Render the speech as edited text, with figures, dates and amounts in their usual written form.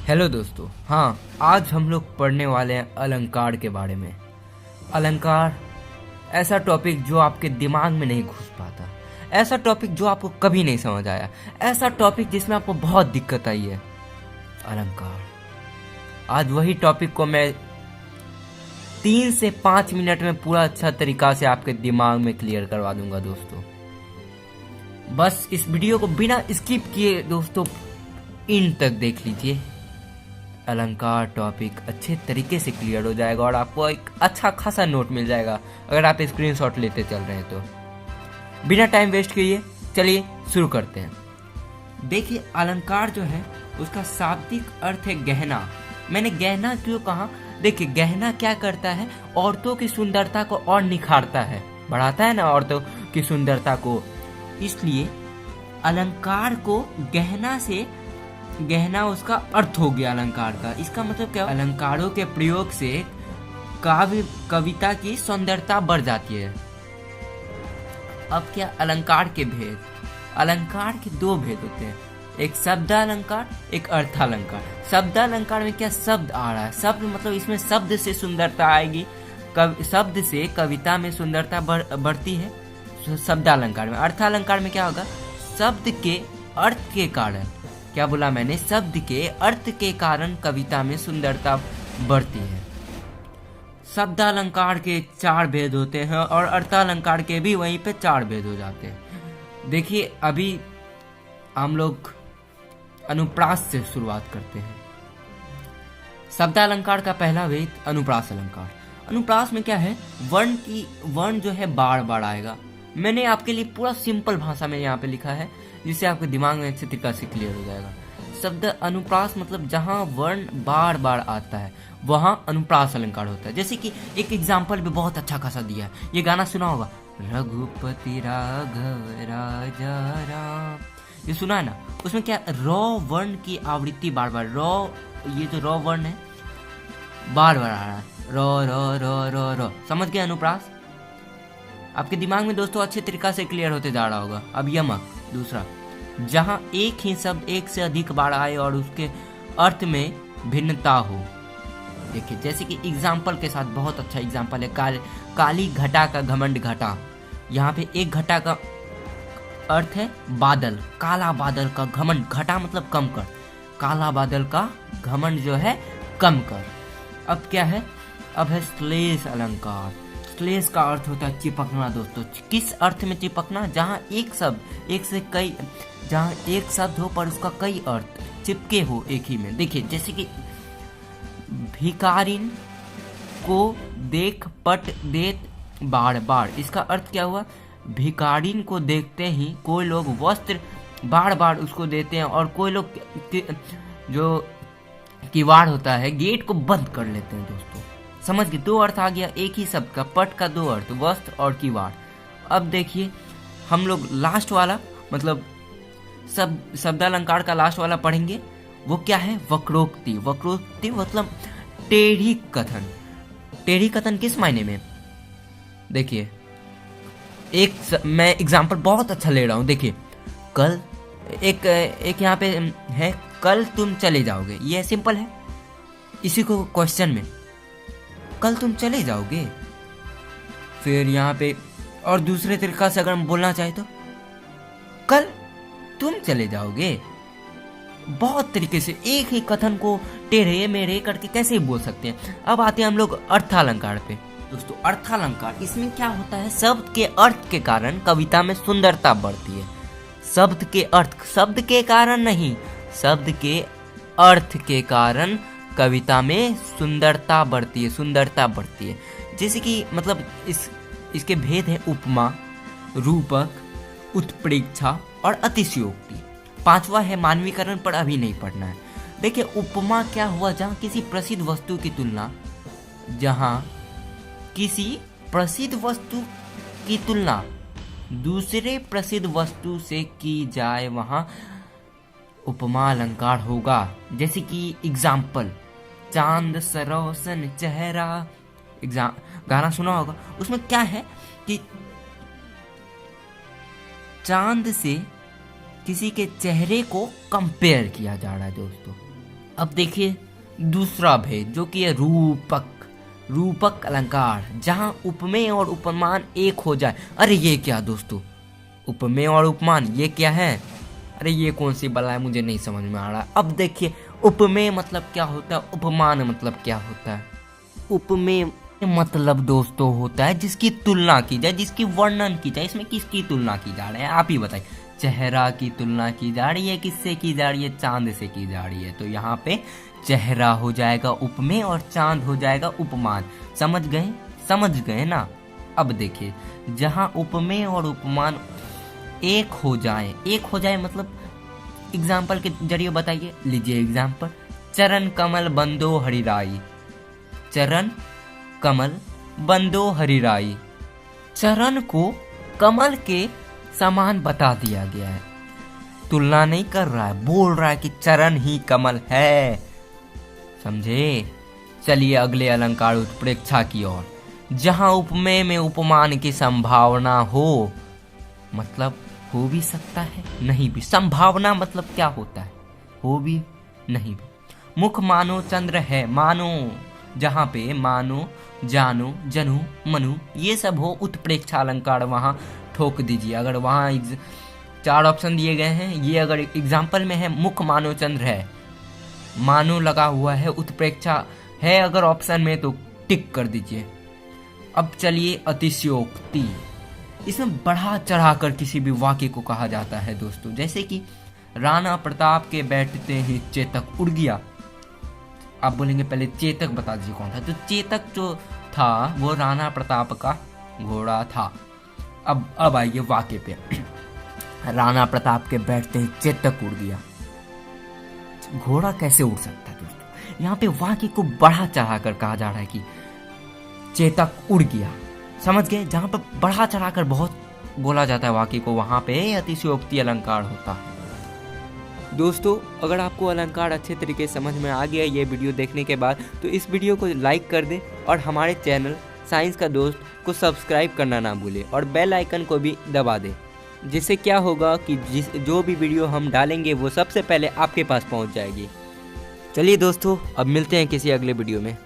Hello दोस्तों। हाँ, आज हम लोग पढ़ने वाले हैं अलंकार के बारे में। अलंकार ऐसा टॉपिक जो आपके दिमाग में नहीं घुस पाता, ऐसा टॉपिक जो आपको कभी नहीं समझ आया, ऐसा टॉपिक जिसमें आपको बहुत दिक्कत आई है। अलंकार, आज वही टॉपिक को मैं 3 से 5 मिनट में पूरा अच्छा तरीका से आपके दिमाग में क्लियर करवा दूंगा दोस्तों। बस इस वीडियो को बिना स्किप किए दोस्तों इन तक देख लीजिए। अलंकार टॉपिक अच्छे तरीके से क्लियर हो जाएगा और आपको एक अच्छा खासा नोट मिल जाएगा अगर आप स्क्रीनशॉट लेते चल रहे हैं तो। बिना टाइम वेस्ट किए चलिए शुरू करते हैं। देखिए, अलंकार जो है उसका शाब्दिक अर्थ है गहना। मैंने गहना क्यों कहा? देखिए, गहना क्या करता है, औरतों की सुंदरता को और निखारता है, बढ़ाता है ना औरतों की सुंदरता को। इसलिए अलंकार को गहना से, गहना उसका अर्थ हो गया अलंकार का। इसका मतलब क्या? अलंकारों के प्रयोग से काव्य कविता की सुंदरता बढ़ जाती है। अब क्या अलंकार के भेद? अलंकार के 2 भेद होते हैं, एक शब्दालंकार, एक अर्थालंकार। शब्दालंकार में क्या शब्द आ रहा है, शब्द मतलब इसमें शब्द से सुंदरता आएगी, शब्द से कविता में सुंदरता बढ़ती है शब्दालंकार में। अर्थालंकार में क्या होगा? शब्द के अर्थ के कारण, क्या बोला मैंने? शब्द के अर्थ के कारण कविता में सुंदरता बढ़ती है। शब्दालंकार के 4 भेद होते हैं और अर्थालंकार के भी वहीं पे 4 भेद हो जाते हैं। देखिए, अभी हम लोग अनुप्रास से शुरुआत करते हैं। शब्दालंकार का पहला भेद अनुप्रास अलंकार। अनुप्रास में क्या है? वर्ण जो है बार बार आएगा। मैंने आपके लिए पूरा सिंपल भाषा में यहाँ पे लिखा है जिससे आपके दिमाग में अच्छे तरीके से क्लियर हो जाएगा। शब्द अनुप्रास मतलब जहाँ वर्ण बार बार आता है वहाँ अनुप्रास अलंकार होता है। जैसे कि एक एग्जाम्पल भी बहुत अच्छा खासा दिया है, ये गाना सुना होगा, रघुपति राघव राजा राम, ये सुना है ना? उसमें क्या रॉ वर्ण की आवृत्ति बार बार, ये जो रॉ वर्ण है बार बार आ रहा है, raw raw raw raw raw. समझ गए अनुप्रास? आपके दिमाग में दोस्तों अच्छे तरीका से क्लियर होते जा रहा होगा। अब यमक दूसरा, जहां एक ही शब्द एक से अधिक बार आए और उसके अर्थ में भिन्नता हो। देखिए, जैसे कि एग्जाम्पल के साथ बहुत अच्छा एग्जाम्पल है, काली घटा का घमंड घटा। यहाँ पे एक घटा का अर्थ है बादल, काला बादल का घमंड, घटा मतलब कम कर, काला बादल का घमंड जो है कम कर। अब क्या है? अब है श्लेष अलंकार। श्लेष का अर्थ होता है चिपकना दोस्तों। किस अर्थ में चिपकना? जहाँ एक शब्द एक से कई, जहाँ एक शब्द हो पर उसका कई अर्थ चिपके हो एक ही में। देखिए, जैसे कि भिखारिन को देख पट देत बार बार, इसका अर्थ क्या हुआ? भिखारिन को देखते ही कोई लोग वस्त्र बार बार उसको देते हैं और कोई लोग जो किवाड़ होता है गेट को बंद कर लेते हैं दोस्तों। समझ गए? 2 अर्थ आ गया एक ही शब्द का। पट का 2 अर्थ, वस्त्र और किवाड़। अब देखिए, हम लोग लास्ट वाला मतलब शब्दालंकार का लास्ट वाला पढ़ेंगे। वो क्या है? वक्रोक्ति। वक्रोक्ति मतलब टेढ़ी कथन। टेढ़ी कथन किस मायने में? देखिए, मैं एग्जांपल बहुत अच्छा ले रहा हूं। देखिए, कल एक यहाँ पे है, कल तुम चले जाओगे, ये सिंपल है। इसी को क्वेश्चन में कल तुम चले जाओगे, फिर यहाँ पे और दूसरे तरीका से अगर हम बोलना चाहे तो कल तुम चले जाओगे। बहुत तरीके से एक ही कथन को टेढ़े मेढ़े करके कैसे बोल सकते हैं। अब आते हैं हम लोग अर्थालंकार पे दोस्तों। अर्थालंकार, इसमें क्या होता है? शब्द के अर्थ के कारण कविता में सुंदरता बढ़ती है। शब्द के अर्थ, शब्द के कारण नहीं, शब्द के अर्थ के कारण कविता में सुंदरता बढ़ती है, सुंदरता बढ़ती है। जैसे कि मतलब इसके भेद है उपमा, रूपक, उत्प्रेक्षा और अतिशयोक्ति। 5वां है मानवीकरण, पर अभी नहीं पढ़ना है। देखिए, उपमा क्या हुआ? जहाँ किसी प्रसिद्ध वस्तु की तुलना, जहाँ किसी प्रसिद्ध वस्तु की तुलना दूसरे प्रसिद्ध वस्तु से की जाए वहाँ उपमा अलंकार होगा। जैसे कि एग्जाम्पल, चांद सरोसन चेहरा, गाना सुना होगा। उसमें क्या है कि चांद से किसी के चेहरे को कंपेयर किया जा रहा है दोस्तों। अब देखिए दूसरा भेद जो कि है रूपक अलंकार, जहां उपमेय और उपमान एक हो जाए। अरे ये क्या दोस्तों, उपमेय और उपमान ये क्या है? अरे ये कौन सी बला है, मुझे नहीं समझ में आ रहा। अब देखिए उपमेय मतलब क्या होता है, उपमान मतलब क्या होता है। उपमेय मतलब दोस्तों होता है जिसकी तुलना की जाए, जिसकी वर्णन की जाए। इसमें किसकी तुलना की जा रही है आप ही बताइए। चेहरा की तुलना की जा रही है, किससे की जा रही है? चांद से की जा रही है। तो यहाँ पे चेहरा हो जाएगा उपमेय और चांद हो जाएगा उपमान। समझ गए ना। अब देखिए जहाँ उपमेय और उपमान एक हो जाए मतलब एग्जाम्पल के जरिए बताइए। लीजिए एग्जाम्पल, चरण कमल बंदो हरिराई। चरण कमल बंदो हरिराई, चरण को कमल के समान बता दिया गया है। तुलना नहीं कर रहा है, बोल रहा है कि चरण ही कमल है। समझे? चलिए अगले अलंकार उत्प्रेक्षा की ओर। जहां उपमेय में उपमान की संभावना हो, मतलब हो भी सकता है नहीं भी। संभावना मतलब क्या होता है? हो भी नहीं भी। मुख मानो चंद्र है, मानो जहां पे मानो, जानो, जनु, मनु ये सब हो, उत्प्रेक्षा अलंकार वहां ठोक दीजिए। अगर वहां 4 ऑप्शन दिए गए हैं, ये अगर एग्जाम्पल में है मुख मानो चंद्र है, मानो लगा हुआ है, उत्प्रेक्षा है अगर ऑप्शन में तो टिक कर दीजिए। अब चलिए अतिशयोक्ति। इसमें बढ़ा चढ़ाकर किसी भी वाक्य को कहा जाता है दोस्तों। जैसे कि राणा प्रताप के बैठते ही चेतक उड़ गया। आप बोलेंगे पहले चेतक बता दीजिए कौन था। तो चेतक जो था वो राणा प्रताप का घोड़ा था। अब आइए वाक्य पे। राणा प्रताप के बैठते ही चेतक उड़ गया। घोड़ा कैसे उड़ सकता है दोस्तों? यहाँ पे वाक्य को बढ़ा चढ़ाकर कहा जा रहा है कि चेतक उड़ गया। समझ गए? जहां पर बढ़ा चढ़ाकर बहुत बोला जाता है वाक्य को, वहां पे अतिशयोक्ति अलंकार होता है। दोस्तों अगर आपको अलंकार अच्छे तरीके से समझ में आ गया ये वीडियो देखने के बाद, तो इस वीडियो को लाइक कर दें और हमारे चैनल साइंस का दोस्त को सब्सक्राइब करना ना भूलें और बेल आइकन को भी दबा दें। जिससे क्या होगा कि जो भी वीडियो हम डालेंगे वो सबसे पहले आपके पास पहुंच जाएगी। चलिए दोस्तों अब मिलते हैं किसी अगले वीडियो में।